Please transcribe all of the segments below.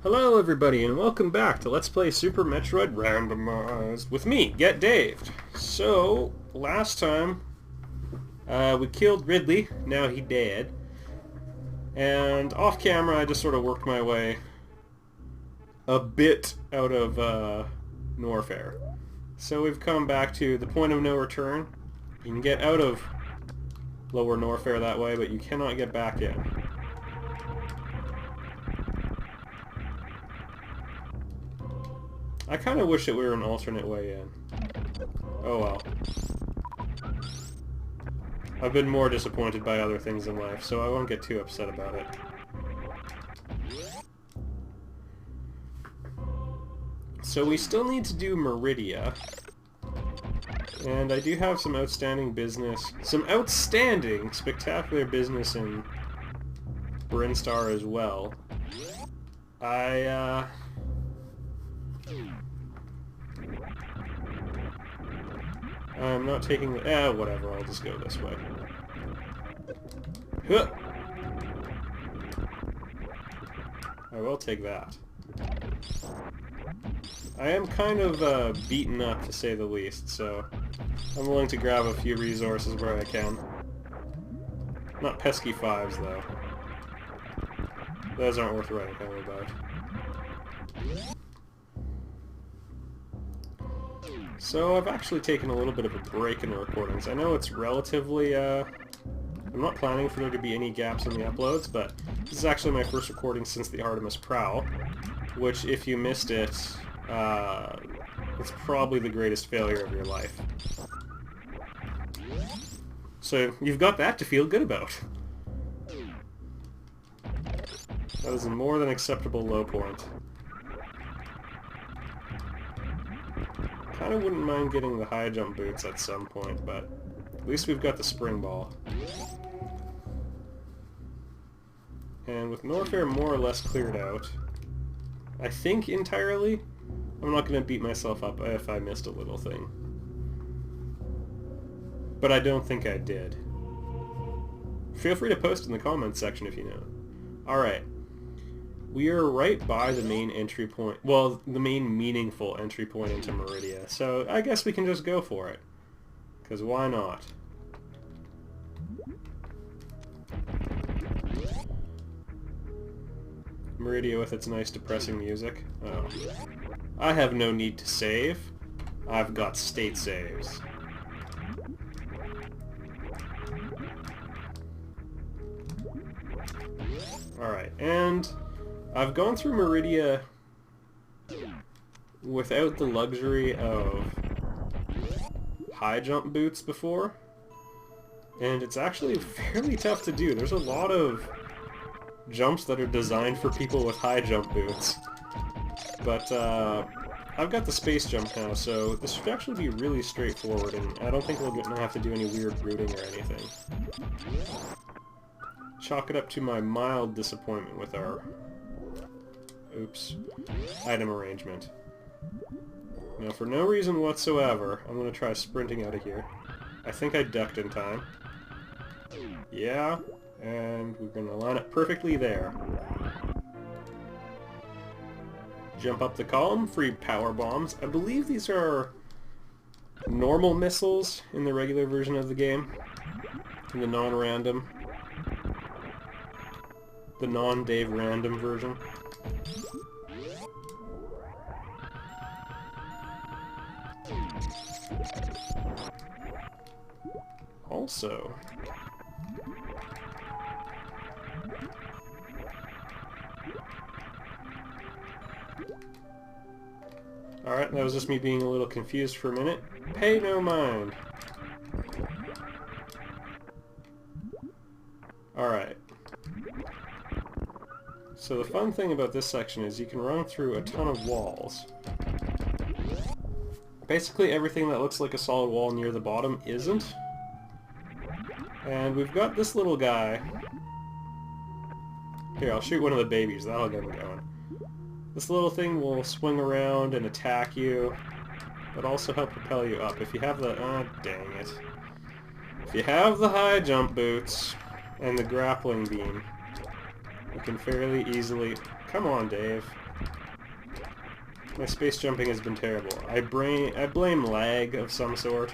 Hello everybody and welcome back to Let's Play Super Metroid Randomized with me, Get Dave. So, last time we killed Ridley, now he dead. And off camera I just sort of worked my way a bit out of Norfair. So we've come back to the point of no return. You can get out of Lower Norfair that way, but you cannot get back in. I kind of wish that we were an alternate way in. Oh well. I've been more disappointed by other things in life, so I won't get too upset about it. So we still need to do Meridia. And I do have some outstanding spectacular business in Brinstar as well. I'm not taking the... whatever, I'll just go this way. Huh. I will take that. I am kind of beaten up, to say the least, so I'm willing to grab a few resources where I can. Not pesky fives, though. Those aren't worth writing home about. So I've actually taken a little bit of a break in the recordings. I know it's relatively, I'm not planning for there to be any gaps in the uploads, but this is actually my first recording since the Artemis Prowl, which, if you missed it, it's probably the greatest failure of your life. So you've got that to feel good about. That is a more than acceptable low point. Kinda wouldn't mind getting the high jump boots at some point, but at least we've got the spring ball. And with Norfair more or less cleared out, I think entirely, I'm not going to beat myself up if I missed a little thing. But I don't think I did. Feel free to post in the comments section if you know. Alright. We are right by the main entry point, well, the main meaningful entry point into Meridia, so I guess we can just go for it. Because why not? Meridia with its nice depressing music. Oh. I have no need to save. I've got state saves. Alright, and I've gone through Meridia without the luxury of high jump boots before, and it's actually fairly tough to do. There's a lot of jumps that are designed for people with high jump boots, but I've got the space jump now, so this should actually be really straightforward, and I don't think we're going to have to do any weird rooting or anything. Chalk it up to my mild disappointment with our item arrangement. Now, for no reason whatsoever, I'm going to try sprinting out of here. I think I ducked in time. Yeah, and we're going to line up perfectly there. Jump up the column, free power bombs. I believe these are normal missiles in the regular version of the game. In the non-random. The non-Dave random version. Also, alright, that was just me being a little confused for a minute. Pay no mind. Alright. So the fun thing about this section is you can run through a ton of walls. Basically everything that looks like a solid wall near the bottom isn't. And we've got this little guy. Here, I'll shoot one of the babies, that'll get him going. This little thing will swing around and attack you, but also help propel you up. If you have the... dang it. If you have the high jump boots and the grappling beam, you can fairly easily... Come on, Dave. My space jumping has been terrible. I blame lag of some sort.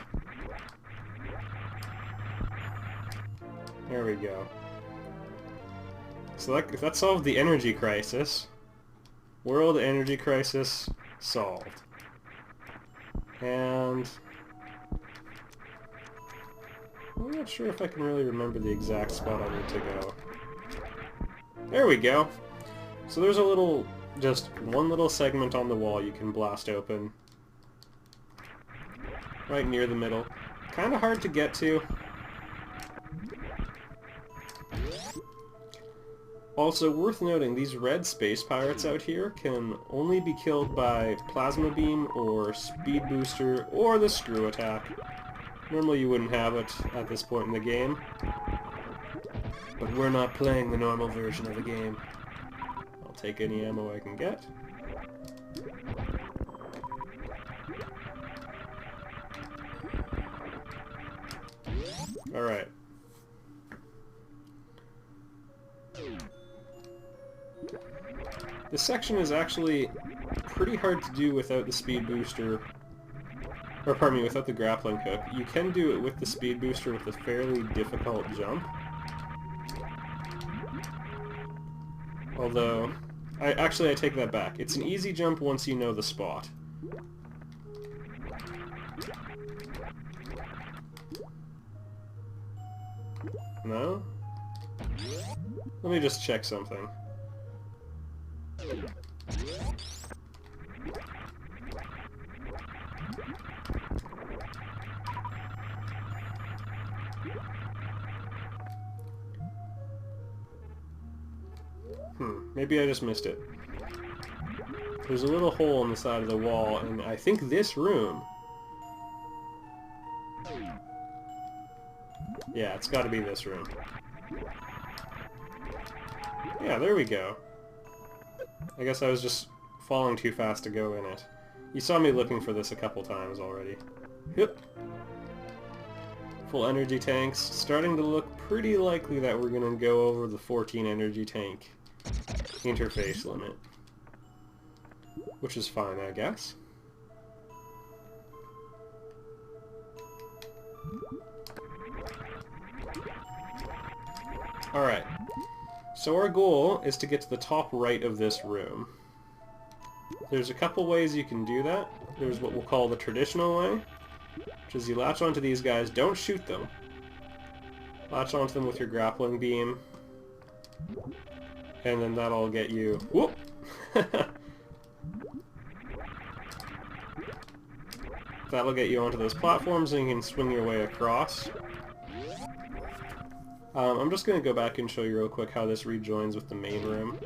There we go. So that solved the energy crisis. World energy crisis solved. And I'm not sure if I can really remember the exact spot I need to go. There we go. So there's just one little segment on the wall you can blast open. Right near the middle. Kind of hard to get to. Also, worth noting, these red space pirates out here can only be killed by plasma beam or speed booster or the screw attack. Normally you wouldn't have it at this point in the game, but we're not playing the normal version of the game. I'll take any ammo I can get. Alright. This section is actually pretty hard to do without the speed booster, or pardon me, without the grappling hook. You can do it with the speed booster with a fairly difficult jump. Although, I take that back. It's an easy jump once you know the spot. No? Let me just check something. Maybe I just missed it. There's a little hole in the side of the wall, and I think this room... Yeah, it's gotta be this room. Yeah, there we go. I guess I was just falling too fast to go in it. You saw me looking for this a couple times already. Yep. Full energy tanks. Starting to look pretty likely that we're gonna go over the 14 energy tank interface limit. Which is fine, I guess. Alright. So our goal is to get to the top right of this room. There's a couple ways you can do that. There's what we'll call the traditional way, which is you latch onto these guys, don't shoot them. Latch onto them with your grappling beam, and then that'll get you... Whoop! That'll get you onto those platforms and you can swing your way across. I'm just going to go back and show you real quick how this rejoins with the main room.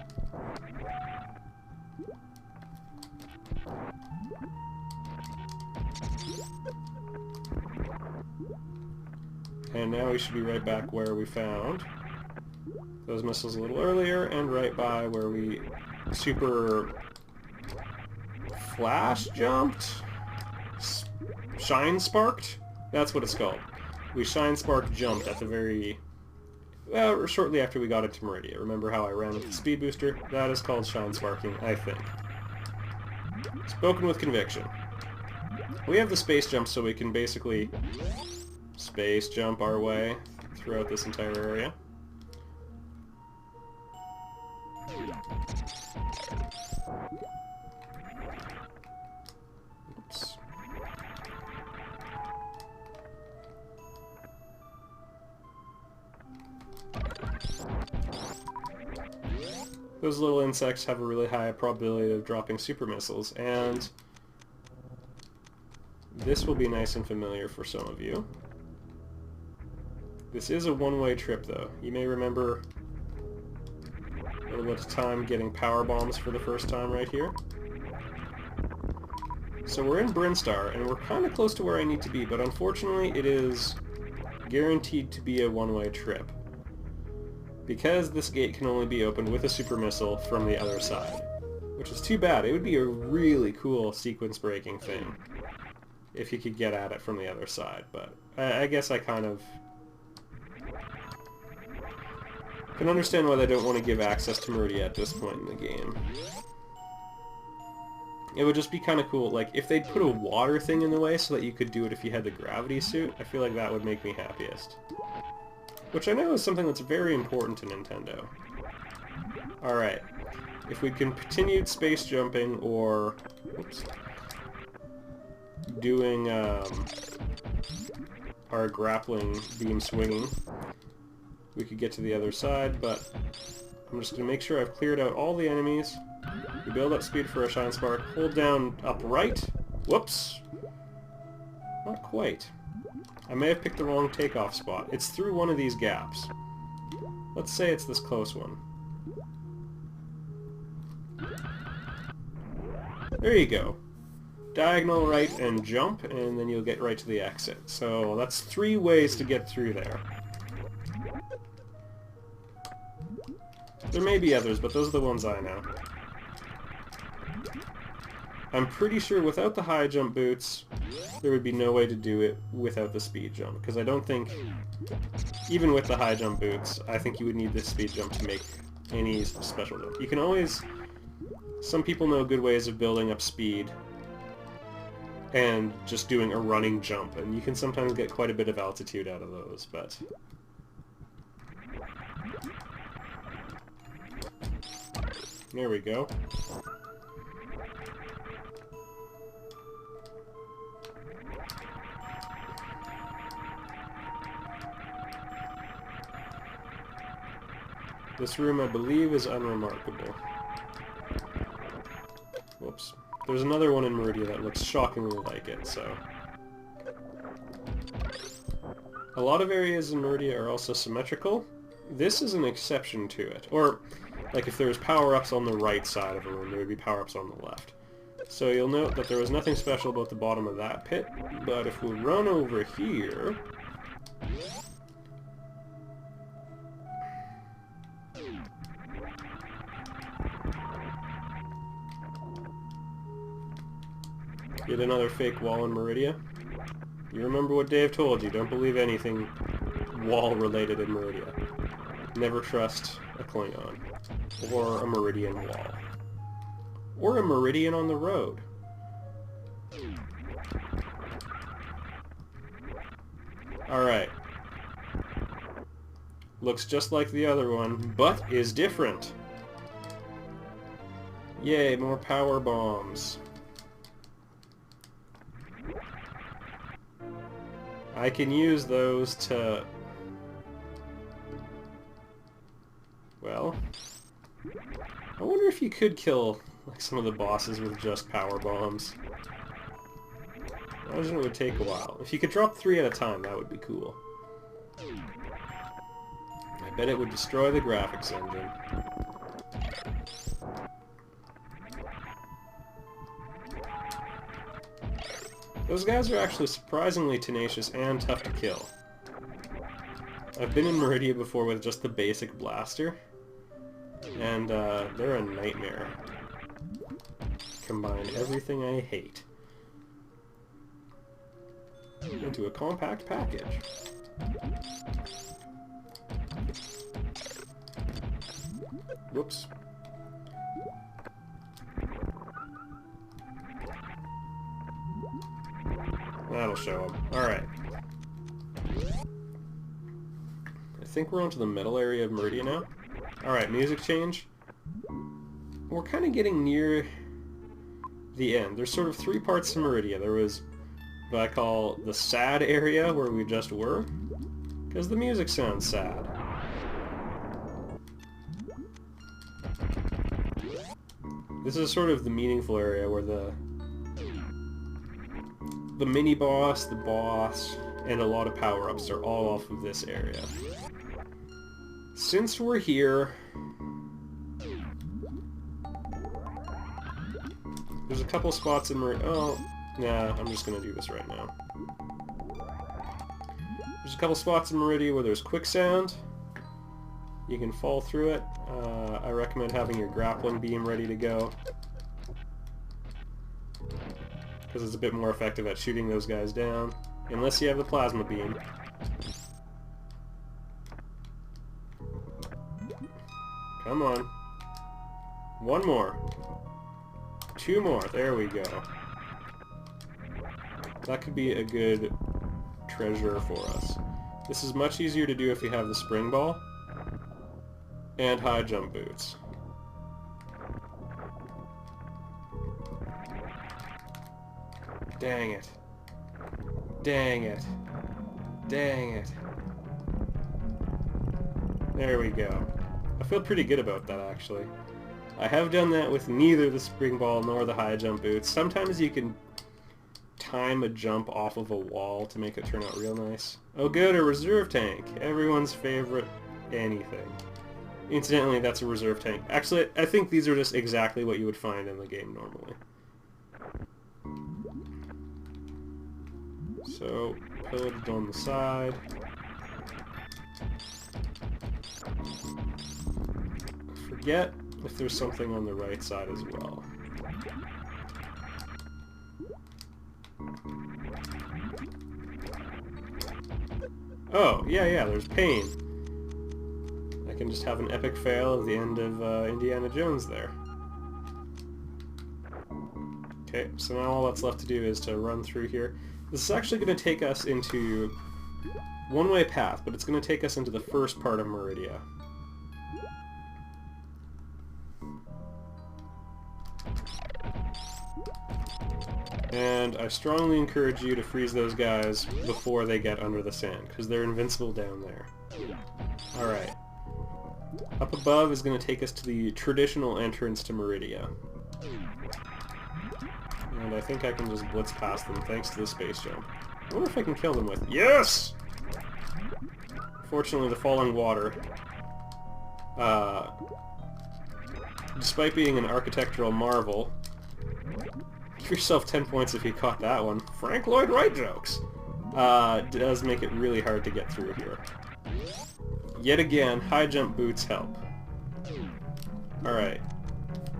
And now we should be right back where we found those missiles a little earlier, and right by where we super flash jumped? Shine sparked? That's what it's called. We shine spark jumped at the very... Well, shortly after we got into Meridia. Remember how I ran with the speed booster? That is called shine sparking, I think. Spoken with conviction. We have the space jump, so we can basically space jump our way throughout this entire area. Oops. Those little insects have a really high probability of dropping super missiles, and this will be nice and familiar for some of you. This is a one-way trip, though. You may remember a little bit of time getting power bombs for the first time right here. So we're in Brinstar, and we're kind of close to where I need to be, but unfortunately it is guaranteed to be a one-way trip, because this gate can only be opened with a super missile from the other side, which is too bad. It would be a really cool sequence-breaking thing if you could get at it from the other side, but I guess I kind of can understand why they don't want to give access to Meridia at this point in the game. It would just be kind of cool, like, if they'd put a water thing in the way so that you could do it if you had the gravity suit, I feel like that would make me happiest. Which I know is something that's very important to Nintendo. Alright. If we continued space jumping or... Oops. Doing, our grappling beam swinging, we could get to the other side, but I'm just going to make sure I've cleared out all the enemies. We build up speed for a Shine Spark. Hold down upright. Whoops. Not quite. I may have picked the wrong takeoff spot. It's through one of these gaps. Let's say it's this close one. There you go. Diagonal right and jump, and then you'll get right to the exit. So that's 3 ways to get through there. There may be others, but those are the ones I know. I'm pretty sure without the high jump boots, there would be no way to do it without the speed jump, because I don't think, even with the high jump boots, I think you would need this speed jump to make any special jump. You can always... Some people know good ways of building up speed and just doing a running jump, and you can sometimes get quite a bit of altitude out of those, but... There we go. This room, I believe, is unremarkable. Whoops. There's another one in Meridia that looks shockingly like it, so... A lot of areas in Meridia are also symmetrical. This is an exception to it. Or, like, if there's power-ups on the right side of a room, there would be power-ups on the left. So you'll note that there was nothing special about the bottom of that pit, but if we run over here... Get another fake wall in Maridia. You remember what Dave told you, don't believe anything wall-related in Maridia. Never trust a Klingon. Or a Meridian wall. Or a Meridian on the road. Alright. Looks just like the other one, but is different. Yay, more power bombs. I can use those to... Well... I wonder if you could kill like some of the bosses with just power bombs. I imagine it would take a while. If you could drop 3 at a time, that would be cool. I bet it would destroy the graphics engine. Those guys are actually surprisingly tenacious and tough to kill. I've been in Meridia before with just the basic blaster, and they're a nightmare. Combine everything I hate into a compact package. Whoops. That'll show them. Alright. I think we're onto the middle area of Meridia now. Alright, music change. We're kind of getting near the end. There's sort of 3 parts to Meridia. There was what I call the sad area, where we just were, because the music sounds sad. This is sort of the meaningful area where the mini-boss, the boss, and a lot of power-ups are all off of this area. Since we're here, there's a couple spots in Meridia. Oh, nah, I'm just gonna do this right now. There's a couple spots in Meridia where there's quicksand. You can fall through it. I recommend having your grappling beam ready to go, because it's a bit more effective at shooting those guys down, unless you have the plasma beam. Come on. One more. 2 more. There we go. That could be a good treasure for us. This is much easier to do if you have the spring ball and high jump boots. Dang it. Dang it. Dang it. There we go. I feel pretty good about that, actually. I have done that with neither the spring ball nor the high jump boots. Sometimes you can time a jump off of a wall to make it turn out real nice. Oh good, a reserve tank. Everyone's favorite anything. Incidentally, that's a reserve tank. Actually, I think these are just exactly what you would find in the game normally. So, pillaged on the side. Forget if there's something on the right side as well. Oh, yeah, there's pain. I can just have an epic fail at the end of Indiana Jones there. Okay, so now all that's left to do is to run through here. This is actually going to take us into one-way path, but it's going to take us into the first part of Meridia. And I strongly encourage you to freeze those guys before they get under the sand, because they're invincible down there. Alright. Up above is going to take us to the traditional entrance to Maridia. And I think I can just blitz past them thanks to the space jump. I wonder if I can kill them with... Yes! Fortunately, the falling water, despite being an architectural marvel, give yourself 10 points if you caught that one. Frank Lloyd Wright jokes! Does make it really hard to get through here. Yet again, high jump boots help. Alright.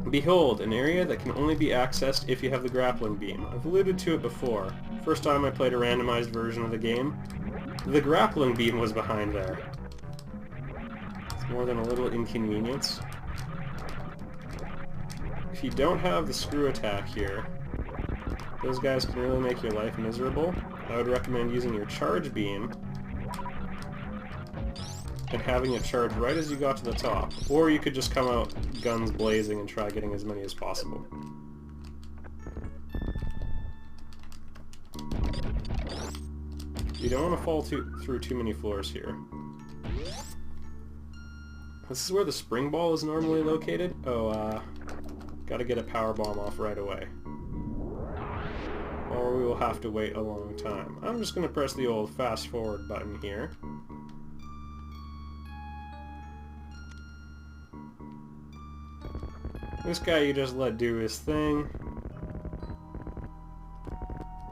Behold, an area that can only be accessed if you have the grappling beam. I've alluded to it before. First time I played a randomized version of the game, the grappling beam was behind there. It's more than a little inconvenience. If you don't have the screw attack here, those guys can really make your life miserable. I would recommend using your charge beam and having it charge right as you got to the top. Or you could just come out guns blazing and try getting as many as possible. You don't want to fall through too many floors here. This is where the spring ball is normally located. Oh, gotta get a power bomb off right away. Or we will have to wait a long time. I'm just gonna press the old fast forward button here. This guy you just let do his thing.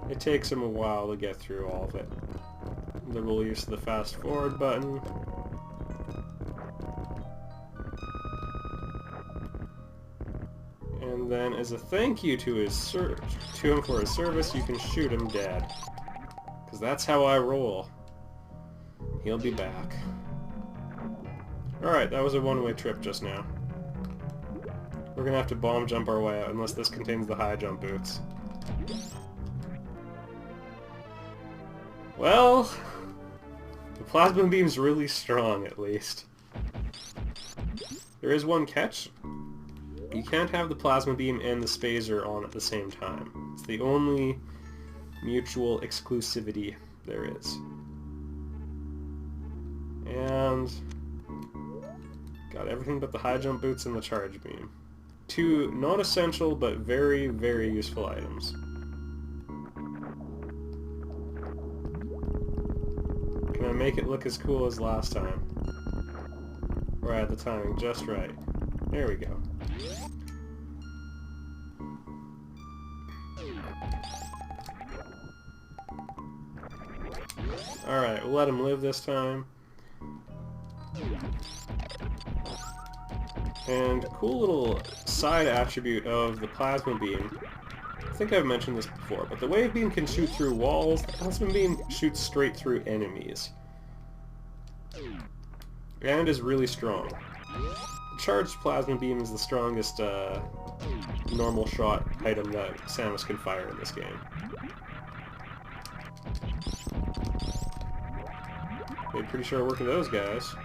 It takes him a while to get through all of it. Liberal use of the fast forward button. And then as a thank you to him for his service, you can shoot him dead. Because that's how I roll. He'll be back. Alright, that was a one-way trip just now. We're gonna have to bomb jump our way out unless this contains the high jump boots. Well, the plasma beam's really strong at least. There is one catch. You can't have the plasma beam and the spazer on at the same time. It's the only mutual exclusivity there is. And got everything but the high jump boots and the charge beam. Two non-essential but very, very useful items. Can I make it look as cool as last time? Or at the timing just right. There we go. Alright, we'll let him live this time. And cool little side attribute of the plasma beam. I think I've mentioned this before, but the wave beam can shoot through walls. The plasma beam shoots straight through enemies. And is really strong. The charged plasma beam is the strongest normal shot item that Samus can fire in this game. Made pretty sure I work with those guys.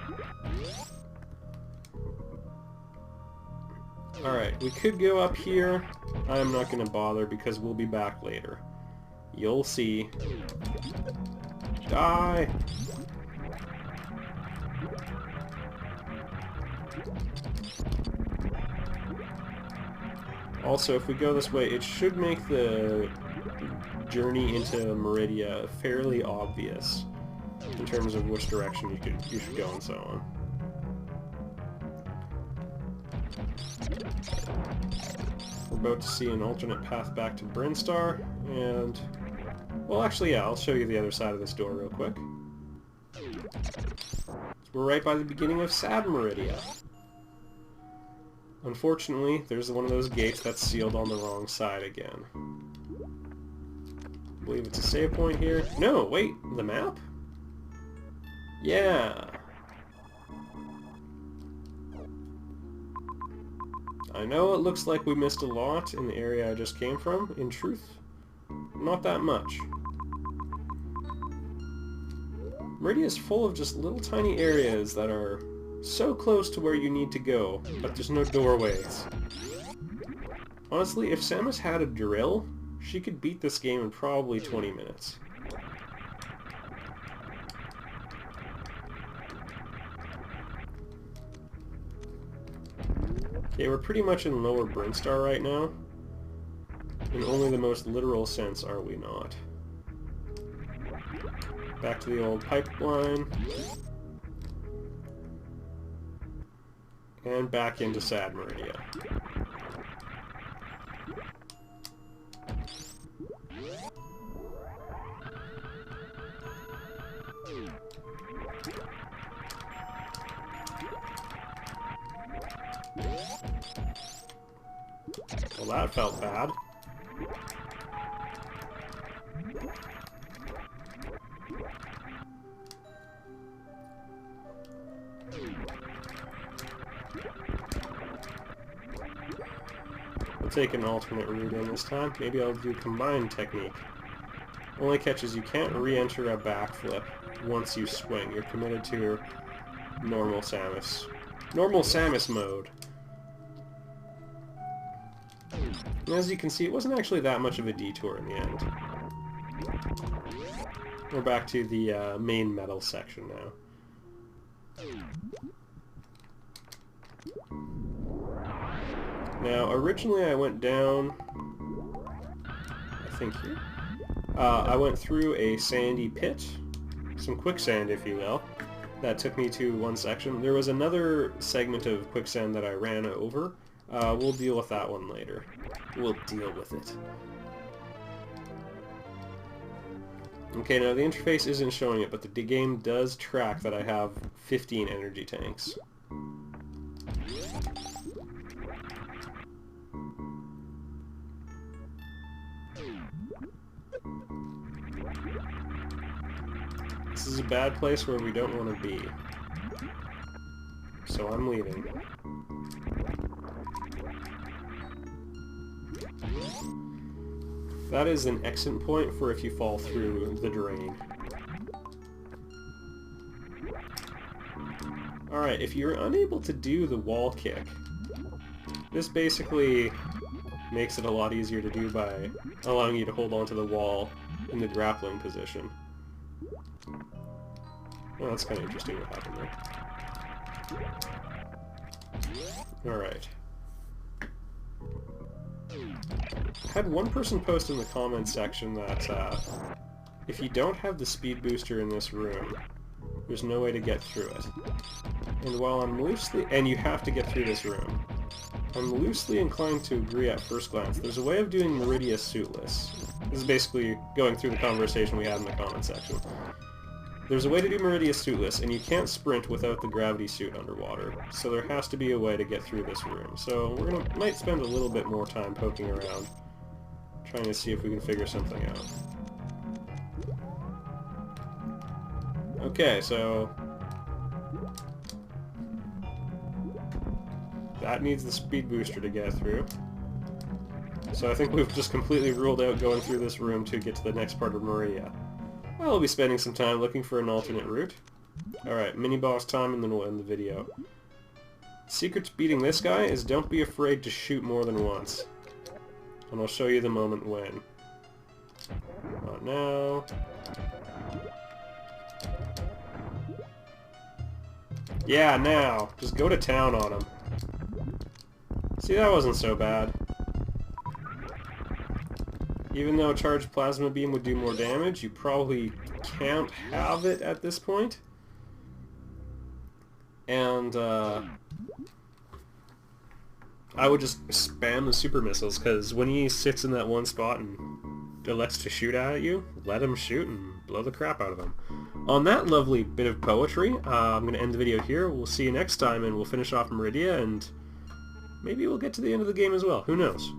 Alright, we could go up here. I'm not going to bother because we'll be back later. You'll see. Die! Also, if we go this way, it should make the journey into Meridia fairly obvious in terms of which direction you should go and so on. We're about to see an alternate path back to Brinstar, and... well, actually, yeah, I'll show you the other side of this door real quick. We're right by the beginning of Sad Meridia. Unfortunately, there's one of those gates that's sealed on the wrong side again. I believe it's a save point here. No, wait, the map? Yeah. I know it looks like we missed a lot in the area I just came from. In truth, not that much. Meridia is full of just little tiny areas that are so close to where you need to go, but there's no doorways. Honestly, if Samus had a drill, she could beat this game in probably 20 minutes. Okay, we're pretty much in Lower Brinstar right now. In only the most literal sense are we not. Back to the old pipeline. And back into Sad Meridia. Well, that felt bad. I'll take an alternate route in this time. Maybe I'll do combined technique. Only catch is you can't re-enter a backflip once you swing. You're committed to your normal Samus. Normal Samus mode. And as you can see, it wasn't actually that much of a detour in the end. We're back to the main metal section now. Now, originally I went down, I think here. I went through a sandy pit, some quicksand if you will, that took me to one section. There was another segment of quicksand that I ran over. We'll deal with that one later. We'll deal with it. Okay, now the interface isn't showing it, but the game does track that I have 15 energy tanks. This is a bad place where we don't want to be. So I'm leaving. That is an exit point for if you fall through the drain. Alright, if you're unable to do the wall kick, this basically makes it a lot easier to do by allowing you to hold onto the wall in the grappling position. Well, that's kind of interesting what happened there. Alright. I had one person post in the comments section that if you don't have the speed booster in this room, there's no way to get through it. And while I'm loosely... and you have to get through this room. I'm loosely inclined to agree at first glance. There's a way of doing Meridia suitless. This is basically going through the conversation we had in the comments section. There's a way to do Meridia suitless, and you can't sprint without the gravity suit underwater. So there has to be a way to get through this room. So might spend a little bit more time poking around, trying to see if we can figure something out. Okay, so that needs the speed booster to get through. So I think we've just completely ruled out going through this room to get to the next part of Meridia. Well, we'll be spending some time looking for an alternate route. Alright, mini-boss time and then we'll end the video. Secret to beating this guy is don't be afraid to shoot more than once. And I'll show you the moment when. Not now. Yeah, now. Just go to town on him. See, that wasn't so bad. Even though a charged plasma beam would do more damage, you probably can't have it at this point. And, I would just spam the super missiles, because when he sits in that one spot and elects to shoot at you, let him shoot and blow the crap out of him. On that lovely bit of poetry, I'm going to end the video here. We'll see you next time, and we'll finish off Meridia, and maybe we'll get to the end of the game as well. Who knows?